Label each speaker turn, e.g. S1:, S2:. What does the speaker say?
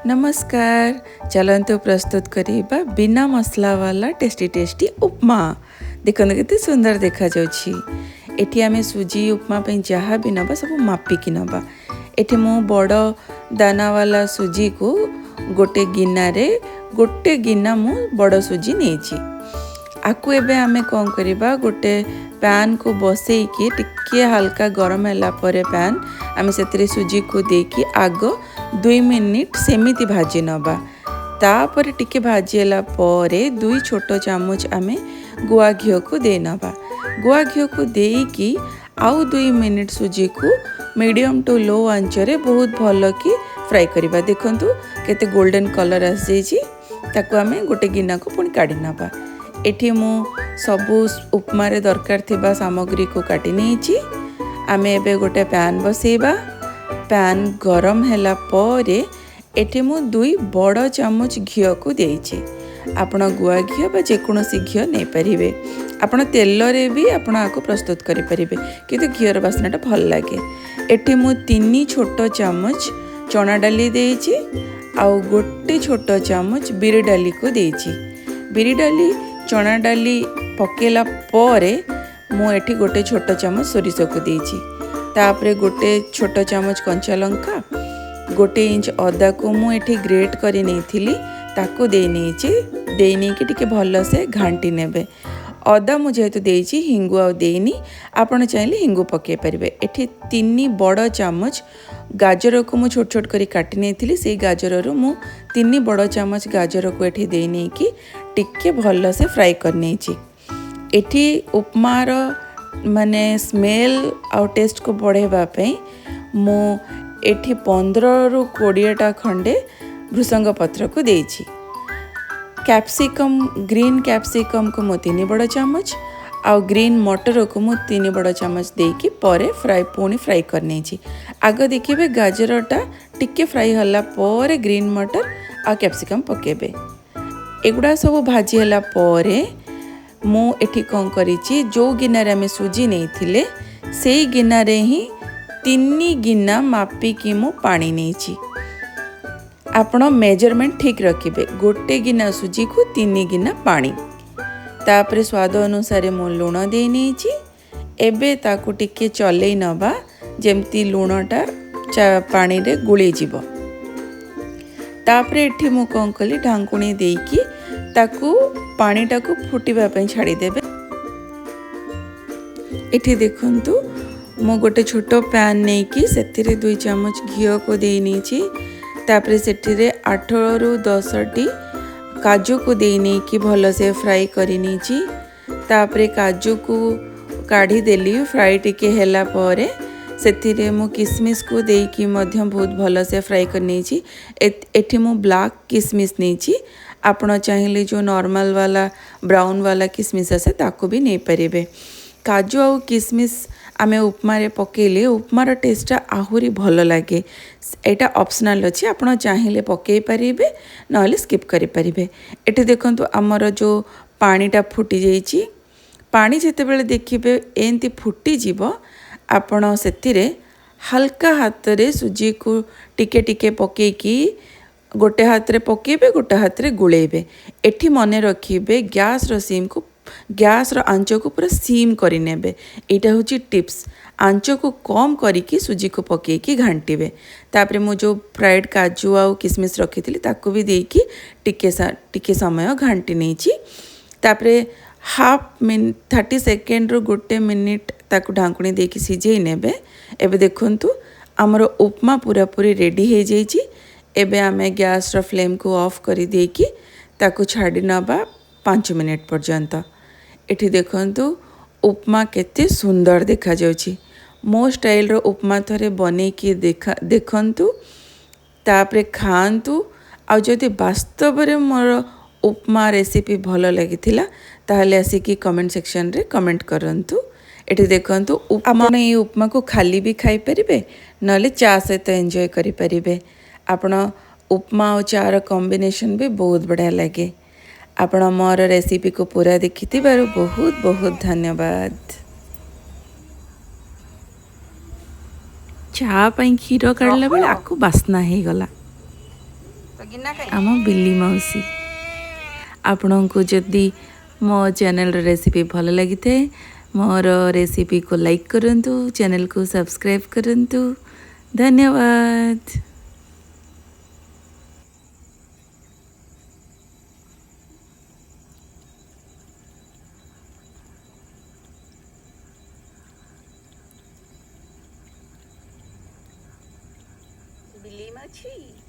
S1: नमस्कार। चलंतु प्रस्तुत करिबा बिना मसला वाला टेस्टी टेस्टी उपमा। देखो केते सुंदर देखा जाउछि। एठी आमे सुजी उपमा पे जहाँ भी नबा सब मापिकी नबा। एठी मु बड़ दाना वाला सुजी को गोटे गिना मु बड़ सुजी नेछि। आकु एबे आमे कौन करिबा गोटे पैन को बसई कि टिके हल्का गरम होला परे पैन आमे सेतरे सुजी को देकी आग 2 मिनिट सेमिति भाजी नबा। तापर टिके भाजी होला परे 2 छोटो चामच आमे गुआ घियो को दे नबा। गुआ घियो को देकी आउ 2 मिनिट सुजी को मीडियम टू लो आंच रे बहुत भल कि फ्राई करिबा। देखंतु केते गोल्डन कलर आस जाइछि। ताको आमे गोटे गिना को पुणी काढी नबा। एठी मु सबु उपमा रे दरकार थिबा सामग्री को काटी नेछि। आमे एबे गोटे पैन बसेबा। पैन गरम हैला परे एठी मु 2 बड़ चामच घियो को देछि। आपण गुआ घियो बा जेकोसी घियो नै परिबे। आपण तेल रे भी आपण आको प्रस्तुत करि परिबे किंतु घियोर बासनाटा भल लागे। एठी मु 3 छोटो चामच चना डाली देछि आउ गोटे छोटो चामच बिरि डाली को देछि। बिरि डाली चना डाली पकेला परे मु एठी गोटे छोटो चामच सोरिष को देछि। तापरे गोटे छोटो चामच कंचा लंका 1 इंच अदा को मु एठी ग्रेट करी नेथिली ताको दे नेछि। दे नै कि टिके भलो से घांटी नेबे। अदा मु जेहेतु देछि हिंगु आ देनी आपण चाहिले हिंगु पके परिबे। एठी 3 बड़ चामच गाजर को मु छोट छोट करी काटी नेथिली। सेई गाजर रो मु 3 बड़ चामच गाजर को एठी दे नै कि टिके भलो से फ्राई कर नेछि। एठी उपमा रो माने स्मेल आ टेस्ट को बढ़ेबा पे मु एठी 15 रु 20 टा खंडे भृसंग पत्र को देछि। कैप्सिकम ग्रीन कैप्सिकम को मु 3 बड़ चामच आ ग्रीन मटर को मु 3 बड़ चामच देकी परे पुणी फ्राई कर नेछि। आग देखिबे गाजरटा टिके फ्राई हला परे ग्रीन मटर आ कैप्सिकम पकेबे। एगुडा सब भाजी हला परे मु एठी कौन करिछि जो गिनारे में सुजी नहीं थिले सेई गिनारे ही 3 गिना मापी कि मु पानी नेछि। आपण मेजरमेंट ठीक रखिबे। गोटे गिना सुजी को 3 गिना पानी। तापरे स्वाद अनुसार मु लूण दे नेछि। एबे ताकू टिके चले नबा जेमती लूणटा पानी रे गुली जीवो। तापरे एठी मु कौन कली ढांकुणी देकी ताकू पानीटा को फुटिबा पई छाड़ी देबे। एठी देखंतु मु गोटे छोटो पैन नै कि सेथिरे 2 चामच घियो को दे नेछि। तापरे सेठिरे 8 रु 10 टी काजू को दे नै कि भलो से फ्राई करि नेछि। तापरे काजू को काढ़ी देली फ्राई टिके हैला परे सेथिरे मु किसमिस को देकी मध्य बहुत भलो से फ्राई कर नेछि। एठी मु ब्लैक किसमिस नेछि। आपण चाहिले जो नॉर्मल वाला ब्राउन वाला किसमिस आसे ताको भी नहीं परिबे। काजू आ किसमिस आमे उपमा रे पकेले उपमार टेस्ट आहुरी भलो लागे। एटा ऑप्शनल अछि। आपण चाहिले पकेई परिबे नहले स्किप करि परिबे। एठी देखंतु हमर जो पानीटा फुटी जाइछि। पानी जेते बेले देखिबे एंती फुटी जीवो आपण सेतिरे हल्का हाथ रे सुजी को टिके टिके पके कि गोटे हाथ रे पकेबे गोटे हाथ रे गुलेबे। एठी मने रखिबे गैस रो आंच को पूरा सीम करि नेबे। एटा होची टिप्स। आंच को कम करिकी सुजी को पके कि घांटीबे। तापरे मु जो फ्राइड काजू आ किसमिस रखिथिली ताको भी देकी टिके समय घांटी नेछि। तापरे हाफ मिनट 30 सेकेंड रो गोटे मिनिट ताको ढांकुणी देकी सिझेई नेबे। एबे देखंतु हमर उपमा पूरा पूरी रेडी हे जाइछि। एबे आमे गैस रो फ्लेम को ऑफ करी देकी ताको छाड़ी नबा 5 मिनिट पर्यंत। एठी देखंतु उपमा केते सुंदर देखा जाउछि। मो स्टाइल रो उपमा थरे बने की देखंतु तापरे खांतु। आ जदि वास्तव रे मोर उपमा रेसिपी भलो लागिथिला ताहले आसी की कमेंट सेक्शन रे कमेंट करंतु। एठी देखंतु आपण ए उपमा को खाली भी खाई परिबे नले चा सहित एंजॉय करि परिबे। आपण उपमा और चा रो कॉम्बिनेशन भी बहुत बढ़िया लगे। आपण मोर रेसिपी को पूरा देखिथिबारु बहुत बहुत धन्यवाद। चा पई खीर काढला बेले आकु बास्ना हे गला। आम बिल्ली मौसी आपण को जदि मो चैनल रेसिपी भल लगी थे मोर रेसिपी को लाइक करंतु चैनल को सब्सक्राइब करंतु धन्यवाद। बिल्ली मछली